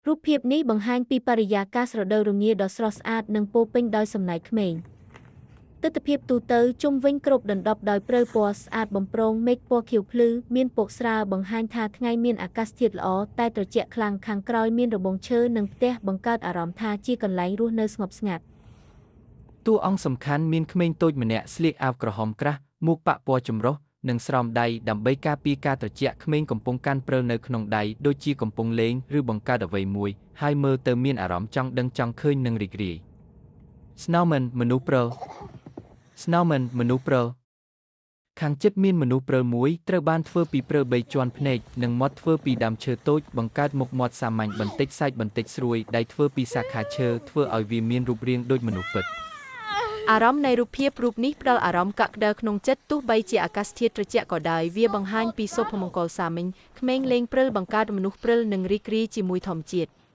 រូបភាពនេះបង្ហាញពីបរិយាកាសរដូវរងាដ៏ស្រស់ស្អាតនិងពោរពេញដោយសំណើចក្មេងទិដ្ឋភាពទូទៅជុំវិញគ្របដណ្ដប់ដោយព្រៅពណ៌ស្អាតបំព្រងមេឃពណ៌ខៀវភ្លឺមានពកស្រាលបង្ហាញថាថ្ងៃមានអាកាសធាតុល្អតែត្រជាក់ខ្លាំងខាងក្រោយមានរបងឈើនិងផ្ទះបង្កើតអារម្មណ៍ថាជាកន្លែងរស់នៅស្ងប់ស្ងាត់តួអង្គសំខាន់មានក្មេងតូចម្នាក់ស្លៀកអាវក្រហមក្រាស់មួកប៉ាក់ពណ៌ចម្រុះនិងស្រោមដៃដើម្បីការពារការត្រជាក់ក្មេងកំពុងកាន់ព្រិលនៅក្នុងដៃដូចជាកំពុងលេងឬបង្កើតអ្វីមួយហើយមើលទៅមានអារម្មណ៍ចង់ដឹងចង់ឃើញនិងរីករាយ Snowman មនុស្សព្រិល Snowman មនុស្សព្រិលខាងជិតមានមនុស្សព្រិលមួយត្រូវបានធ្វើពីព្រិល3ជាន់ភ្នែកនិងមាត់ធ្វើពីដើមឈើតូចបង្កើតមុខមាត់សាមញ្ញបន្តិចសាច់បន្តិចស្រួយដៃធ្វើពីសាខាឈើធ្វើឲ្យវាមានរូបរាងដូចមនុស្សពិតអារម្មណ៍នៃរូបភាពរូបនេះផ្ដល់អារម្មណ៍កក់ក្ដៅក្នុងចិត្តទោះបីជាអាកាសធាតុត្រជាក់ក៏ដោយវាបង្ហាញពីសុភមង្គលសាមញ្ញក្មេងលេងព្រិលបង្កើតមនុស្សព្រិលនិងរីករាយជាមួយធម្មជាតិ